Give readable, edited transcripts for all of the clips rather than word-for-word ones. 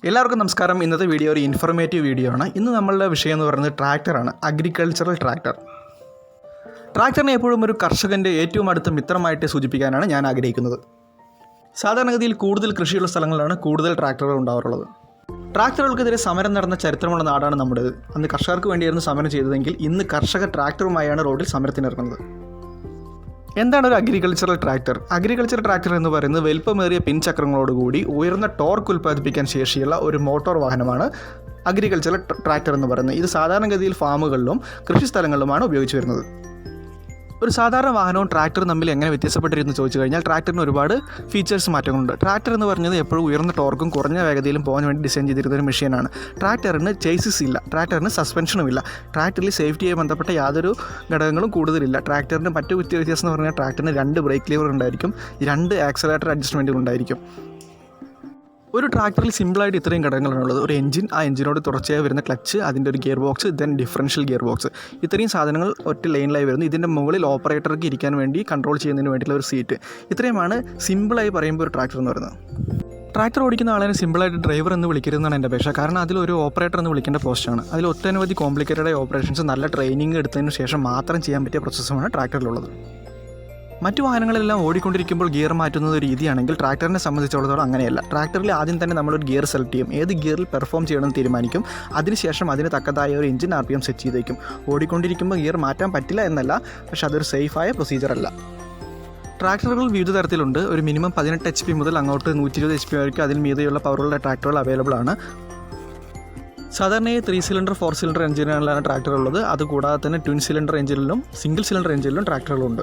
എല്ലാവർക്കും നമസ്കാരം. ഇന്നത്തെ വീഡിയോ ഒരു ഇൻഫോർമേറ്റീവ് വീഡിയോ ആണ്. ഇന്ന് നമ്മളുടെ വിഷയം എന്ന് പറയുന്നത് ട്രാക്ടറാണ്. Agricultural tractor. ട്രാക്ടറിനെ എപ്പോഴും ഒരു കർഷകൻ്റെ ഏറ്റവും അടുത്ത മിത്രമായിട്ട് സൂചിപ്പിക്കാനാണ് ഞാൻ ആഗ്രഹിക്കുന്നത്. സാധാരണഗതിയിൽ കൂടുതൽ കൃഷിയുള്ള സ്ഥലങ്ങളിലാണ് കൂടുതൽ ട്രാക്ടറുകൾ ഉണ്ടാവാറുള്ളത്. ട്രാക്ടറുകൾക്കെതിരെ സമരം നടന്ന ചരിത്രമുള്ള നാടാണ് നമ്മുടേത്. അന്ന് കർഷകർക്ക് വേണ്ടിയായിരുന്നു സമരം ചെയ്തതെങ്കിൽ ഇന്ന് കർഷകർ ട്രാക്ടറുമായാണ് റോഡിൽ സമരത്തിനിറങ്ങുന്നത്. എന്താണ് ഒരു അഗ്രികൾച്ചറൽ ട്രാക്ടർ? അഗ്രികൾച്ചറൽ ട്രാക്ടർ എന്ന് പറയുന്നത് വലിപ്പമേറിയ പിൻചക്രങ്ങളോടുകൂടി ഉയർന്ന ടോർക്ക് ഉൽപ്പാദിപ്പിക്കാൻ ശേഷിയുള്ള ഒരു മോട്ടോർ വാഹനമാണ് അഗ്രികൾച്ചറൽ ട്രാക്ടർ എന്ന് പറയുന്നത്. ഇത് സാധാരണഗതിയിൽ ഫാമുകളിലും കൃഷിസ്ഥലങ്ങളിലുമാണ് ഉപയോഗിച്ച് വരുന്നത്. ഒരു സാധാരണ വാഹനവും ട്രാക്ടറും തമ്മിൽ എങ്ങനെ വ്യത്യാസപ്പെട്ടിരുന്നു ചോദിച്ചു കഴിഞ്ഞാൽ ട്രാക്ടറിന് ഒരുപാട് ഫീച്ചേഴ്സ് മാറ്റങ്ങളുണ്ട്. ട്രാക്ടർ എന്ന് പറഞ്ഞത് എപ്പോഴും ഉയർന്ന ടോർക്കും കുറഞ്ഞ വേഗതയിലും പോകാൻ വേണ്ടി ഡിസൈൻ ചെയ്തിരുന്ന ഒരു മെഷീനാണ്. ട്രാക്ടറിന് ചേസിസ് ഇല്ല, ട്രാക്ടറിന് സസ്പെൻഷനും ഇല്ല, ട്രാക്ടറിൽ സേഫ്റ്റിയുമായി ബന്ധപ്പെട്ട യാതൊരു ഘടകങ്ങളും കൂടുതലില്ല. ട്രാക്ടറിന് മറ്റു വ്യത്യാസം എന്ന് പറഞ്ഞാൽ ട്രാക്ടറിന് 2 ബ്രേക്ക് ലിവർ ഉണ്ടായിരിക്കും, 2 ആക്സലേറ്റർ അഡ്ജസ്റ്റ്മെൻറ്റുകൾ ഉണ്ടായിരിക്കും. ഒരു ട്രാക്ടറിൽ സിമ്പിളായിട്ട് ഇത്രയും ഘടകങ്ങളാണുള്ളത്. ഒരു എഞ്ചിൻ, ആ എഞ്ചിനോട് തുടർച്ചയായി വരുന്ന ക്ലച്ച്, അതിൻ്റെ ഒരു gear box, then differential gear box. ഇത്രയും സാധനങ്ങൾ ഒറ്റ ലൈനിലായി വരുന്നു. ഇതിൻ്റെ മുകളിൽ ഓപ്പറേറ്റർക്ക് ഇരിക്കാൻ വേണ്ടി കൺട്രോൾ ചെയ്യുന്നതിന് വേണ്ടിയിട്ടുള്ള ഒരു സീറ്റ്. ഇത്രയുമാണ് സിമ്പിളായി പറയുമ്പോൾ ഒരു ട്രാക്ടർ എന്ന് പറയുന്നത്. ട്രാക്ടർ ഓടിക്കുന്ന ആളെ സിമ്പിളായിട്ട് ഡ്രൈവർ എന്ന് വിളിക്കരുതെന്നാണ് എൻ്റെ അപേക്ഷ. കാരണം അതിലൊരു ഓപ്പറേറ്റർ എന്ന് വിളിക്കേണ്ട പോസ്റ്റാണ്. അതിൽ ഒട്ടനവധി കോംപ്ലിക്കേറ്റഡ് ഓപ്പറേഷൻസ് നല്ല ട്രെയിനിങ് എടുത്തതിന് ശേഷം മാത്രം ചെയ്യാൻ പറ്റിയ പ്രോസസ്സുമാണ് ട്രാക്ടറിലുള്ളത്. മറ്റു വാഹനങ്ങളെല്ലാം ഓടിക്കൊണ്ടിരിക്കുമ്പോൾ ഗിയർ മാറ്റുന്നത് ഒരു രീതിയാണെങ്കിൽ ട്രാക്ടറിനെ സംബന്ധിച്ചിടത്തോളം അങ്ങനെയല്ല. ട്രാക്ടറിൽ ആദ്യം തന്നെ നമ്മളൊരു ഗിയർ സെലക്ട് ചെയ്യും, ഏത് ഗിയറിൽ പെർഫോം ചെയ്യണമെന്ന് തീരുമാനിക്കും. അതിനുശേഷം അതിന് തക്കതായ ഒരു എഞ്ചിൻ RPM സെറ്റ് ചെയ്തേക്കും. ഓടിക്കൊണ്ടിരിക്കുമ്പോൾ ഗിയർ മാറ്റാൻ പറ്റില്ല എന്നല്ല, പക്ഷെ അതൊരു സേഫായ പ്രൊസീജിയർ അല്ല. ട്രാക്ടറുകൾ വിവിധ തരത്തിലുണ്ട്. ഒരു മിനിമം 18 HP മുതൽ അങ്ങോട്ട് 120 HP വരെയ്ക്കും അതിൽ മീതെയുള്ള പവറുള്ള ട്രാക്ടറുകൾ അവൈലബിൾ ആണ്. സാധാരണയായി 3 സിലിണ്ടർ 4 സിലിണ്ടർ എഞ്ചിനുകളിലാണ് ട്രാക്ടർ ഉള്ളത്. അതുകൂടാതെ തന്നെ ട്വിൻ സിലിണ്ടർ എഞ്ചിനിലും സിംഗിൾ സിലിണ്ടർ എഞ്ചിനിലും ട്രാക്ടറുകളുണ്ട്.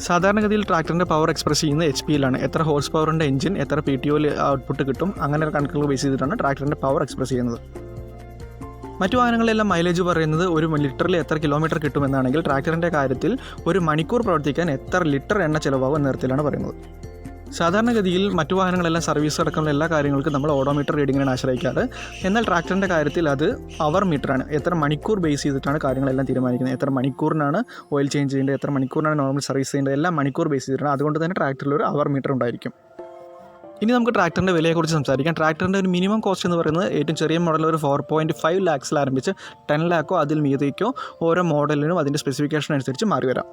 സാധാരണഗതിയിൽ ട്രാക്ടറിൻ്റെ പവർ എക്സ്പ്രസ് ചെയ്യുന്നത് HP-യിലാണ്. എത്ര ഹോഴ്സ് പവറിൻ്റെ എഞ്ചിൻ, എത്ര PTO ഔട്ട്പുട്ട് കിട്ടും, അങ്ങനെ കണക്കുകൾ ബേസ് ചെയ്തിട്ടാണ് ട്രാക്ടറിൻ്റെ പവർ എക്സ്പ്രസ് ചെയ്യുന്നത്. മറ്റു വാഹനങ്ങളെല്ലാം മൈലേജ് പറയുന്നത് ഒരു ലിറ്ററിൽ എത്ര കിലോമീറ്റർ കിട്ടുമെന്നാണെങ്കിൽ ട്രാക്ടറിൻ്റെ കാര്യത്തിൽ ഒരു മണിക്കൂർ പ്രവർത്തിക്കാൻ എത്ര ലിറ്റർ എണ്ണ ചിലവാകും എന്ന തരത്തിലാണ് പറയുന്നത്. സാധാരണഗതിയിൽ മറ്റു വാഹനങ്ങളെല്ലാം സർവീസ് അടക്കമുള്ള എല്ലാ കാര്യങ്ങൾക്കും നമ്മൾ ഓഡോമീറ്റർ റീഡിങ്ങിനാണ് ആശ്രയിക്കാറ്. എന്നാൽ ട്രാക്ടറിൻ്റെ കാര്യത്തിൽ അത് അവർ മീറ്ററാണ്. എത്ര മണിക്കൂർ ബേസ് ചെയ്തിട്ടാണ് കാര്യങ്ങളെല്ലാം തീരുമാനിക്കുന്നത്. എത്ര മണിക്കൂറിനാണ് ഓയിൽ ചേഞ്ച് ചെയ്യേണ്ടത്, എത്ര മണിക്കൂറിനാണ് നോർമൽ സർവീസ് ചെയ്യേണ്ടത്, എല്ലാം മണിക്കൂർ ബേസ് ചെയ്തിട്ടാണ്. അതുകൊണ്ട് തന്നെ ട്രാക്ടറിൽ ഒരു അവർ മീറ്റർ ഉണ്ടായിരിക്കും. ഇനി നമുക്ക് ട്രാക്ടറിൻ്റെ വിലയെക്കുറിച്ച് സംസാരിക്കാം. ട്രാക്ടറിൻ്റെ ഒരു മിനിമം കോസ്റ്റ് എന്ന് പറയുന്നത് ഏറ്റവും ചെറിയ മോഡൽ ഒരു 4.5 lakhs ആരംഭിച്ച് 10 lakhോ അതിൽ മീതേക്കോ ഓരോ മോഡലിനും അതിൻ്റെ സ്പെസിഫിക്കേഷൻ അനുസരിച്ച് മാറി വരാം.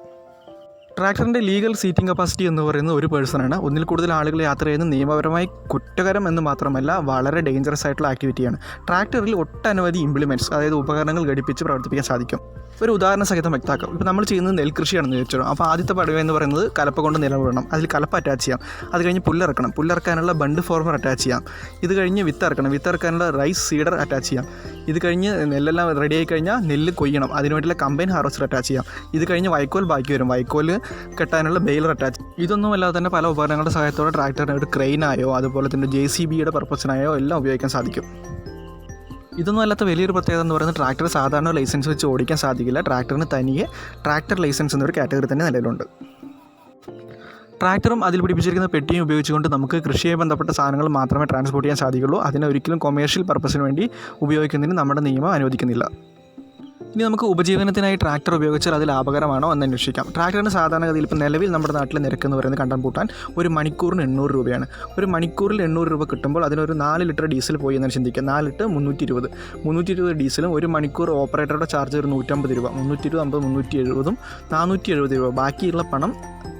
ട്രാക്ടറിൻ്റെ ലീഗൽ സീറ്റിംഗ് കപ്പാസിറ്റി എന്ന് പറയുന്നത് ഒരു പേഴ്സണാണ്. ഒന്നിൽ കൂടുതൽ ആളുകൾ യാത്ര ചെയ്യുന്നത് നിയമപരമായി കുറ്റകരം എന്ന് മാത്രമല്ല വളരെ ഡേഞ്ചറസ് ആയിട്ടുള്ള ആക്ടിവിറ്റിയാണ്. ട്രാക്ടറിൽ ഒട്ടനവധി ഇംപ്ലിമെൻറ്റ്സ്, അതായത് ഉപകരണങ്ങൾ ഘടിപ്പിച്ച് പ്രവർത്തിപ്പിക്കാൻ സാധിക്കും. ഒരു ഉദാഹരണ സഹിതം വ്യക്തമാക്കാം. ഇപ്പോൾ നമ്മൾ ചെയ്യുന്നത് നെൽകൃഷിയാണെന്ന് ചോദിച്ചോ. അപ്പോൾ ആദ്യത്തെ പടവ് എന്ന് പറയുന്നത് കലപ്പ കൊണ്ട് നിലവിടണം, അതിൽ കലപ്പ അറ്റാച്ച് ചെയ്യാം. അത് കഴിഞ്ഞ് പുല്ലിറക്കണം, പുല്ലിറക്കാനുള്ള ബണ്ട് ഫോർമർ അറ്റാച്ച് ചെയ്യാം. ഇത് കഴിഞ്ഞ് വിത്തിറക്കണം, വിത്തിറക്കാനുള്ള റൈസ് സീഡർ അറ്റാച്ച് ചെയ്യാം. ഇത് കഴിഞ്ഞ് നെല്ലെല്ലാം റെഡിയായി കഴിഞ്ഞാൽ നെല്ല് കൊയ്യണം, അതിനുവേണ്ടിയുള്ള കമ്പൈൻ ഹാർവസ്റ്റർ അറ്റാച്ച് ചെയ്യാം. ഇത് കഴിഞ്ഞ് വൈക്കോൽ ബാക്കി വരും, വൈക്കോൽ കെട്ടാനുള്ള ബെയിലർ അറ്റാച്ച്. ഇതൊന്നും അല്ലാതെ തന്നെ പല ഉപകരണങ്ങളുടെ സഹായത്തോടെ ട്രാക്ടറിന് ഒരു ക്രെയിനായോ അതുപോലെ തന്നെ JCBയുടെ പർപ്പസിനായോ എല്ലാം ഉപയോഗിക്കാൻ സാധിക്കും. ഇതൊന്നും അല്ലാത്ത വലിയൊരു പ്രത്യേകത എന്ന് പറയുന്നത് ട്രാക്ടർ സാധാരണ ലൈസൻസ് വെച്ച് ഓടിക്കാൻ സാധിക്കില്ല. ട്രാക്ടറിന് തനിയെ ട്രാക്ടർ ലൈസൻസ് എന്നൊരു കാറ്റഗറി തന്നെ നിലവിലുണ്ട്. ട്രാക്ടറും അതിൽ പിടിപ്പിച്ചിരിക്കുന്ന പെട്ടിയും ഉപയോഗിച്ചുകൊണ്ട് നമുക്ക് കൃഷിയുമായി ബന്ധപ്പെട്ട സാധനങ്ങൾ മാത്രമേ ട്രാൻസ്പോർട്ട് ചെയ്യാൻ സാധിക്കുള്ളൂ. അതിനെ ഒരിക്കലും കൊമേഴ്ഷ്യൽ പർപ്പസിന് വേണ്ടി ഉപയോഗിക്കുന്നതിന് നമ്മുടെ നിയമം അനുവദിക്കുന്നില്ല. ഇനി നമുക്ക് ഉപജീവനത്തിനായി ട്രാക്ടർ ഉപയോഗിച്ചാൽ അത് ലാഭകരമാണോ എന്ന് അന്വേഷിക്കാം. ട്രാക്ടറിന് സാധാരണഗതിയിൽ ഇപ്പോൾ നിലവിൽ നമ്മുടെ നാട്ടിലെ നിരക്ക് എന്ന് പറയുന്നത് കണ്ടം പൂട്ടാൻ ഒരു മണിക്കൂറിന് 800 രൂപയാണ്. ഒരു മണിക്കൂറിൽ 800 രൂപ കിട്ടുമ്പോൾ അതിനൊരു 4 ലിറ്റർ ഡീസൽ പോയി എന്ന് ചിന്തിക്കുക. 4 ലിറ്റർ 320 ഡീസലും ഒരു മണിക്കൂർ ഓപ്പറേറ്ററുടെ ചാർജ് ഒരു 150 രൂപ, 320, 370, 470 രൂപ. ബാക്കിയുള്ള പണം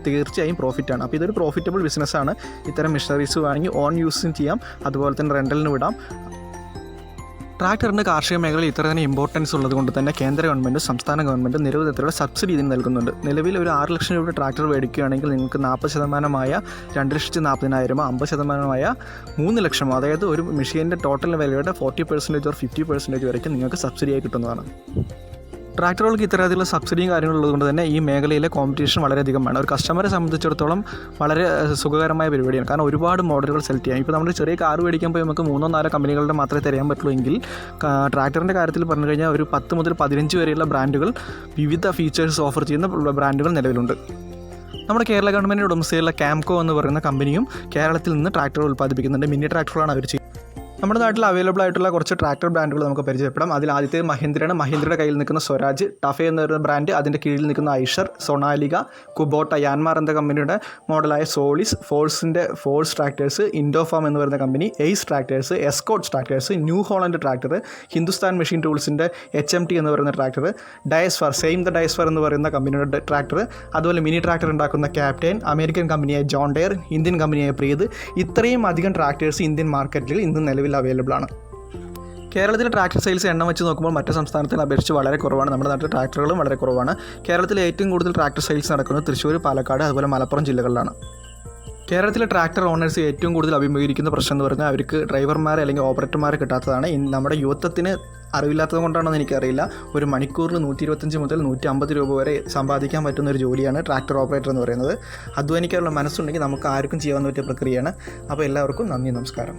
തീർച്ചയായും പ്രോഫിറ്റാണ്. അപ്പോൾ ഇതൊരു പ്രോഫിറ്റബിൾ ബിസിനസ്സാണ്. ഇത്തരം മെഷീനറീസ് വാങ്ങി ഓൺ യൂസിന് ചെയ്യാം, അതുപോലെ തന്നെ റെൻ്റലിന് വിടാം. ട്രാക്ടറിൻ്റെ കാർഷിക മേഖലയിൽ ഇത്ര തന്നെ ഇമ്പോർട്ടൻസ് ഉള്ളതുകൊണ്ട് തന്നെ കേന്ദ്ര ഗവൺമെൻറ് സംസ്ഥാന ഗവൺമെൻറ് നിരവധി തരത്തിലുള്ള സബ്സിഡി ഇതിന് നൽകുന്നുണ്ട്. നിലവിൽ ഒരു 6 ലക്ഷം രൂപയുടെ ട്രാക്ടർ മേടിക്കുകയാണെങ്കിൽ നിങ്ങൾക്ക് 40% 2,40,000, 50% 3 ലക്ഷം, അതായത് ഒരു മെഷീൻ്റെ ടോട്ടൽ വിലയുടെ 40% or 50% വരെയ്ക്ക് നിങ്ങൾക്ക് സബ്സിഡിയായി കിട്ടുന്നതാണ്. ട്രാക്ടറുകൾക്ക് ഇത്തരത്തിലുള്ള സബ്സിഡിയും കാര്യങ്ങളുള്ളതുകൊണ്ട് തന്നെ ഈ മേഖലയിലെ കോമ്പറ്റീഷൻ വളരെയധികമാണ്. ഒരു കസ്റ്റമറെ സംബന്ധിച്ചിടത്തോളം വളരെ സുഖകരമായ പരിപാടിയാണ്. കാരണം ഒരുപാട് മോഡലുകൾ സെലക്ട് ചെയ്യാം. ഇപ്പോൾ നമ്മൾ ചെറിയ കാർ മേടിക്കാൻ പോയി നമുക്ക് 3-4 കമ്പനികളുടെ മാത്രമേ തിരയാൻ പറ്റുള്ളൂ എങ്കിൽ ട്രാക്ടറിൻ്റെ കാര്യത്തിൽ പറഞ്ഞു കഴിഞ്ഞാൽ ഒരു 10 മുതൽ 15 വരെയുള്ള ബ്രാൻഡുകൾ, വിവിധ ഫീച്ചേഴ്സ് ഓഫർ ചെയ്യുന്ന ബ്രാൻഡുകൾ നിലവിലുണ്ട്. നമ്മുടെ കേരള ഗവൺമെൻറ്റിൻ്റെ ഉടമസ്ഥയിലുള്ള ക്യാംകോ എന്ന് പറയുന്ന കമ്പനിയും കേരളത്തിൽ നിന്ന് ട്രാക്ടർ ഉൽപ്പാദിപ്പിക്കുന്നുണ്ട്. മിനി ട്രാക്ടറുകളാണ് അവർ ചെയ്യുന്നത്. നമ്മുടെ നാട്ടിൽ അവൈലബിൾ ആയിട്ടുള്ള കുറച്ച് ട്രാക്ടർ ബ്രാൻഡുകൾ നമുക്ക് പരിചയപ്പെടാം. അതിൽ ആദ്യത്തെ മഹീന്ദ്രയാണ്. മഹീന്ദ്രയുടെ കയ്യിൽ നിൽക്കുന്ന സ്വരാജ്, ടഫേ എന്ന് പറയുന്ന ബ്രാൻഡ്, അതിൻ്റെ കീഴിൽ നിൽക്കുന്ന ഐഷർ, സൊണാലിക, കുബോട്ട, യാൻമാർ എന്ന കമ്പനിയുടെ മോഡലായ സോളിസ്, ഫോഴ്സിൻ്റെ ഫോഴ്സ് ട്രാക്ടേഴ്സ്, ഇൻഡോഫാം എന്ന് പറയുന്ന കമ്പനി, Ace tractors, Escorts tractors, New Holland tractor, Hindustan machine ടൂൾസിൻ്റെ HMT എന്ന് പറയുന്ന ട്രാക്ടർ, ഡയസ്ഫർ, ഡയസ്ഫർ എന്ന് പറയുന്ന കമ്പനിയുടെ ട്രാക്ടർ, അതുപോലെ മിനി ട്രാക്ടർ ഉണ്ടാക്കുന്ന ക്യാപ്റ്റൻ, അമേരിക്കൻ കമ്പനിയായ ജോൺ ഡെയർ, ഇന്ത്യൻ കമ്പനിയായ പ്രീത്, ഇത്രയും അധികം ട്രാക്ടേഴ്സ് ഇന്ത്യൻ മാർക്കറ്റിൽ ഇന്ന് നിലവിൽ അവൈലബിൾ ആണ്. കേരളത്തിലെ ട്രാക്ടർ സെയിൽസ് എണ്ണം വെച്ച് നോക്കുമ്പോൾ മറ്റ് സംസ്ഥാനത്തിൽ അപേക്ഷിച്ച് വളരെ കുറവാണ്. നമ്മുടെ നാട്ടിൽ ട്രാക്ടറുകളും വളരെ കുറവാണ്. കേരളത്തിൽ ഏറ്റവും കൂടുതൽ ട്രാക്ടർ സെയിൽസ് നടക്കുന്നത് തൃശ്ശൂർ, പാലക്കാട്, അതുപോലെ മലപ്പുറം ജില്ലകളിലാണ്. കേരളത്തിലെ ട്രാക്ടർ ഓണേഴ്സ് ഏറ്റവും കൂടുതൽ അഭിമുഖീകരിക്കുന്ന പ്രശ്നം എന്ന് പറഞ്ഞാൽ അവർക്ക് ഡ്രൈവർമാരെ അല്ലെങ്കിൽ ഓപ്പറേറ്റർമാരെ കിട്ടാത്തതാണ്. നമ്മുടെ യുവത്വത്തിന് അറിവില്ലാത്തത് കൊണ്ടാണോ എന്ന് എനിക്കറിയില്ല. ഒരു മണിക്കൂറിന് 125 മുതൽ 150 രൂപ വരെ സമ്പാദിക്കാൻ പറ്റുന്ന ഒരു ജോലിയാണ് ട്രാക്ടർ ഓപ്പറേറ്റർ എന്ന് പറയുന്നത്. അധ്വാനിക്കാനുള്ള മനസ്സുണ്ടെങ്കിൽ നമുക്ക് ആർക്കും ചെയ്യാൻ പറ്റിയ പ്രക്രിയയാണ്. അപ്പോൾ എല്ലാവർക്കും നന്ദി, നമസ്കാരം.